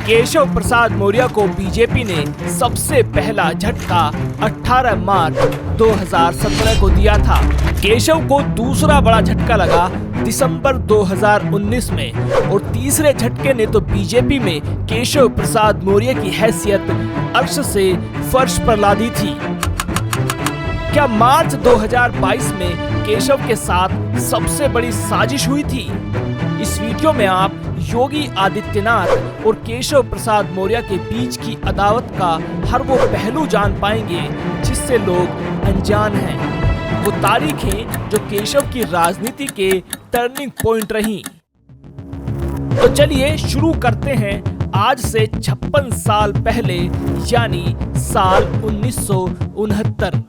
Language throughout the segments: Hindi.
केशव प्रसाद मौर्य को बीजेपी ने सबसे पहला झटका 18 मार्च 2017 को दिया था। केशव को दूसरा बड़ा झटका लगा दिसंबर 2019 में और तीसरे झटके ने तो बीजेपी में केशव प्रसाद मौर्य की हैसियत अर्श से फर्श पर ला दी थी। क्या मार्च 2022 में केशव के साथ सबसे बड़ी साजिश हुई थी? इस वीडियो में आप योगी आदित्यनाथ और केशव प्रसाद मौर्य के बीच की अदावत का हर वो पहलू जान पाएंगे जिससे लोग अनजान हैं। वो तारीखें जो केशव की राजनीति के टर्निंग पॉइंट रहीं। तो चलिए शुरू करते हैं आज से 56 साल पहले यानी साल 1969।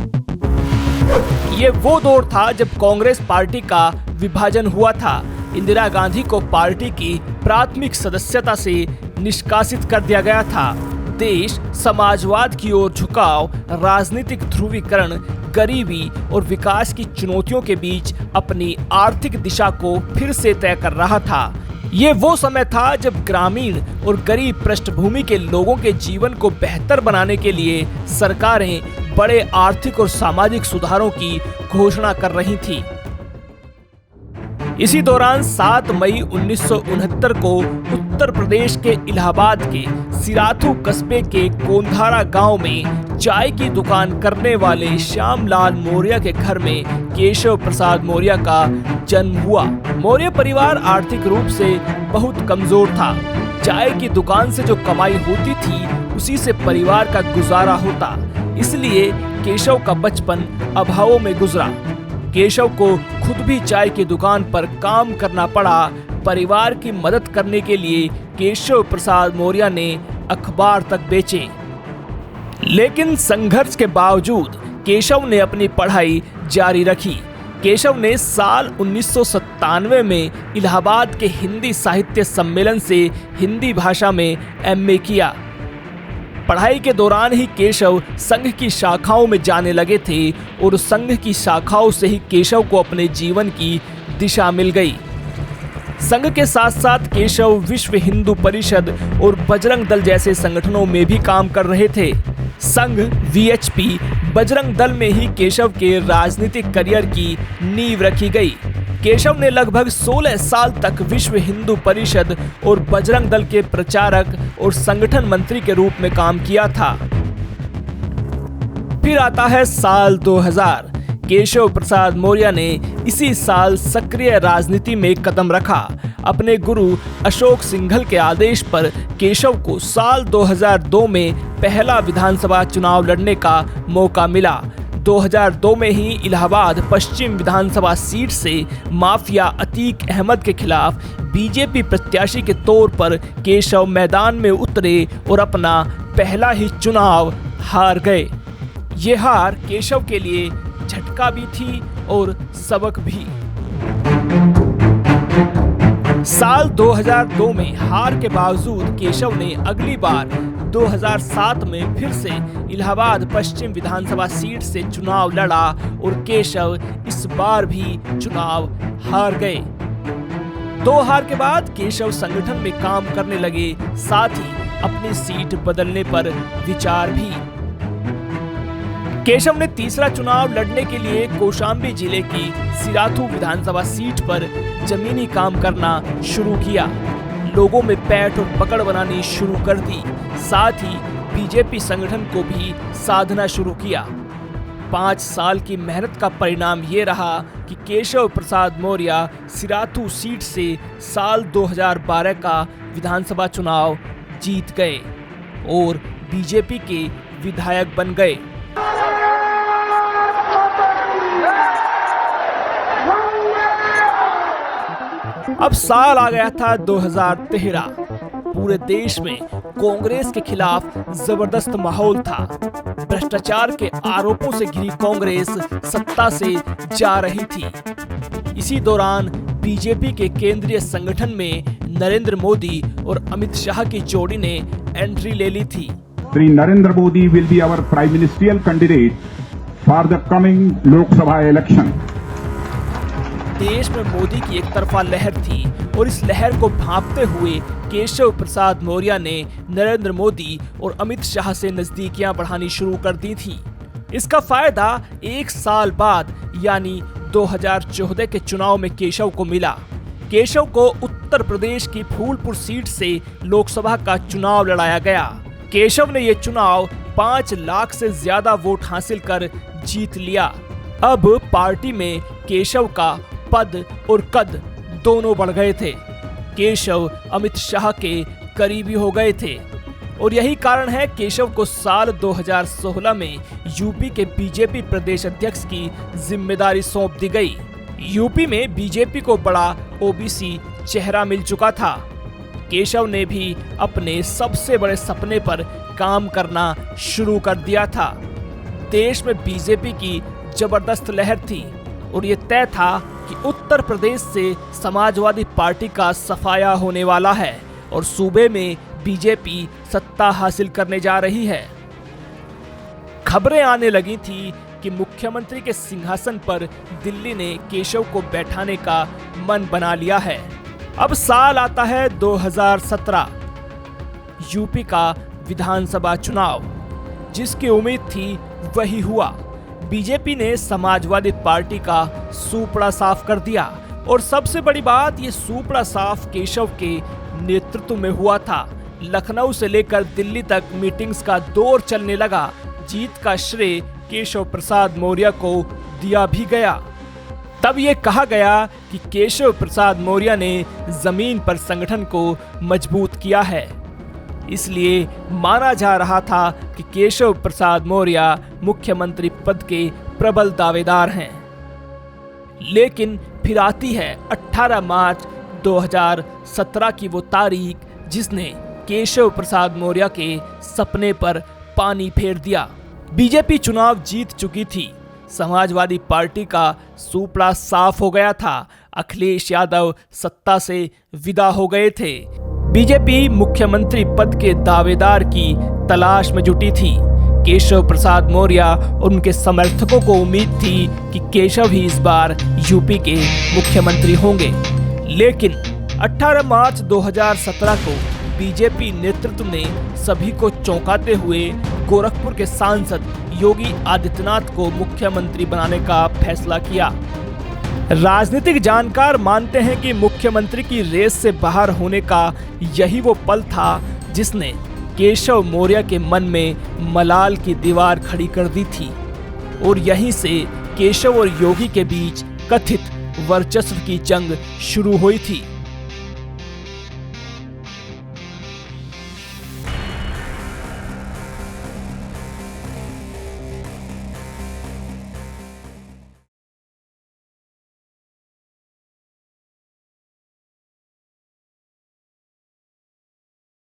ये वो दौर था जब कांग्रेस पार्टी का विभाजन हुआ था। इंदिरा गांधी को पार्टी की प्राथमिक सदस्यता से निष्कासित कर दिया गया था। देश समाजवाद की ओर झुकाव, राजनीतिक ध्रुवीकरण, गरीबी और विकास की चुनौतियों के बीच अपनी आर्थिक दिशा को फिर से तय कर रहा था। ये वो समय था जब ग्रामीण और गरीब पृष्ठभूमि के लोगों के जीवन को बेहतर बनाने के लिए सरकारें बड़े आर्थिक और सामाजिक सुधारों की घोषणा कर रही थी। इसी दौरान 7 मई 1969 को उत्तर प्रदेश के इलाहाबाद के सिराथू कस्बे के कोंधारा गांव में चाय की दुकान करने वाले श्यामलाल मौर्य के घर में केशव प्रसाद मौर्य का जन्म हुआ। मौर्य परिवार आर्थिक रूप से बहुत कमजोर था। चाय की दुकान से जो कमाई होती थी उसी से परिवार का गुजारा होता, इसलिए केशव का बचपन अभावों में गुजरा। केशव को खुद भी चाय की दुकान पर काम करना पड़ा। परिवार की मदद करने के लिए केशव प्रसाद मौर्य ने अखबार तक बेचे, लेकिन संघर्ष के बावजूद केशव ने अपनी पढ़ाई जारी रखी। केशव ने साल 1997 में इलाहाबाद के हिंदी साहित्य सम्मेलन से हिंदी भाषा में MA किया। पढ़ाई के दौरान ही केशव संघ की शाखाओं में जाने लगे थे और संघ की शाखाओं से ही केशव को अपने जीवन की दिशा मिल गई। संघ के साथ साथ केशव विश्व हिंदू परिषद और बजरंग दल जैसे संगठनों में भी काम कर रहे थे। संघ, VHP, बजरंग दल में ही केशव के राजनीतिक करियर की नींव रखी गई। केशव ने लगभग 16 साल तक विश्व हिंदू परिषद और बजरंग दल के प्रचारक और संगठन मंत्री के रूप में काम किया था। फिर आता है साल 2000। केशव प्रसाद मौर्य ने इसी साल सक्रिय राजनीति में कदम रखा। अपने गुरु अशोक सिंघल के आदेश पर केशव को साल 2002 में पहला विधानसभा चुनाव लड़ने का मौका मिला। 2002 में ही इलाहाबाद पश्चिम विधानसभा सीट से माफिया अतीक अहमद के खिलाफ बीजेपी प्रत्याशी के तौर पर केशव मैदान में उतरे और अपना पहला ही चुनाव हार गए। ये हार केशव के लिए झटका भी थी और सबक भी। साल 2002 में हार के बावजूद केशव ने अगली बार 2007 में फिर से इलाहाबाद पश्चिम विधानसभा सीट से चुनाव लड़ा और केशव इस बार भी चुनाव हार गए। 2 हार के बाद केशव संगठन में काम करने लगे, साथ ही अपनी सीट बदलने पर विचार भी। केशव ने तीसरा चुनाव लड़ने के लिए कौशाम्बी जिले की सिराथू विधानसभा सीट पर जमीनी काम करना शुरू किया। लोगों में पैठ और पकड़ बनानी शुरू कर दी, साथ ही बीजेपी संगठन को भी साधना शुरू किया। 5 साल की मेहनत का परिणाम ये रहा कि केशव प्रसाद मौर्य सिराथू सीट से साल 2012 का विधानसभा चुनाव जीत गए और बीजेपी के विधायक बन गए। अब साल आ गया था 2013। पूरे देश में कांग्रेस के खिलाफ जबरदस्त माहौल था। भ्रष्टाचार के आरोपों से घिरी कांग्रेस सत्ता से जा रही थी। इसी दौरान बीजेपी के केंद्रीय संगठन में नरेंद्र मोदी और अमित शाह की जोड़ी ने एंट्री ले ली थी। Shri Narendra Modi will be our prime ministerial candidate for the coming Lok Sabha election. देश में मोदी की एक तरफा लहर थी और इस लहर को भांपते हुए केशव प्रसाद मौर्य ने नरेंद्र मोदी और अमित शाह से नजदीकियां बढ़ानी शुरू कर दी थी। इसका फायदा 1 साल बाद यानी 2014 के चुनाव में केशव को मिला। केशव को उत्तर प्रदेश की फूलपुर सीट से लोकसभा का चुनाव लड़ाया गया। केशव ने यह चुनाव 5 लाख से ज्यादा वोट हासिल कर जीत लिया। अब पार्टी में केशव का पद और कद दोनों बढ़ गए थे। केशव अमित शाह के करीबी हो गए थे और यही कारण है केशव को साल 2016 में यूपी के बीजेपी प्रदेश अध्यक्ष की जिम्मेदारी सौंप दी गई। यूपी में बीजेपी को बड़ा ओबीसी चेहरा मिल चुका था। केशव ने भी अपने सबसे बड़े सपने पर काम करना शुरू कर दिया था। देश में बीजेपी की जबरदस्त लहर थी और ये तय था कि उत्तर प्रदेश से समाजवादी पार्टी का सफाया होने वाला है और सूबे में बीजेपी सत्ता हासिल करने जा रही है। खबरें आने लगी थी कि मुख्यमंत्री के सिंहासन पर दिल्ली ने केशव को बैठाने का मन बना लिया है। अब साल आता है 2017, यूपी का विधानसभा चुनाव। जिसकी उम्मीद थी वही हुआ। बीजेपी ने समाजवादी पार्टी का सूपड़ा साफ कर दिया और सबसे बड़ी बात, ये सूपड़ा साफ केशव के नेतृत्व में हुआ था। लखनऊ से लेकर दिल्ली तक मीटिंग्स का दौर चलने लगा। जीत का श्रेय केशव प्रसाद मौर्य को दिया भी गया। तब ये कहा गया कि केशव प्रसाद मौर्य ने जमीन पर संगठन को मजबूत किया है। इसलिए माना जा रहा था कि केशव प्रसाद मौर्य मुख्यमंत्री पद के प्रबल दावेदार हैं। लेकिन फिर आती है 18 मार्च 2017 की वो तारीख जिसने केशव प्रसाद मौर्य के सपने पर पानी फेर दिया। बीजेपी चुनाव जीत चुकी थी। समाजवादी पार्टी का सूपड़ा साफ हो गया था। अखिलेश यादव सत्ता से विदा हो गए थे। बीजेपी मुख्यमंत्री पद के दावेदार की तलाश में जुटी थी। केशव प्रसाद मौर्य और उनके समर्थकों को उम्मीद थी कि केशव ही इस बार यूपी के मुख्यमंत्री होंगे। लेकिन 18 मार्च 2017 को बीजेपी नेतृत्व ने सभी को चौंकाते हुए गोरखपुर के सांसद योगी आदित्यनाथ को मुख्यमंत्री बनाने का फैसला किया। राजनीतिक जानकार मानते हैं कि मुख्यमंत्री की रेस से बाहर होने का यही वो पल था जिसने केशव मौर्य के मन में मलाल की दीवार खड़ी कर दी थी और यहीं से केशव और योगी के बीच कथित वर्चस्व की जंग शुरू हुई थी।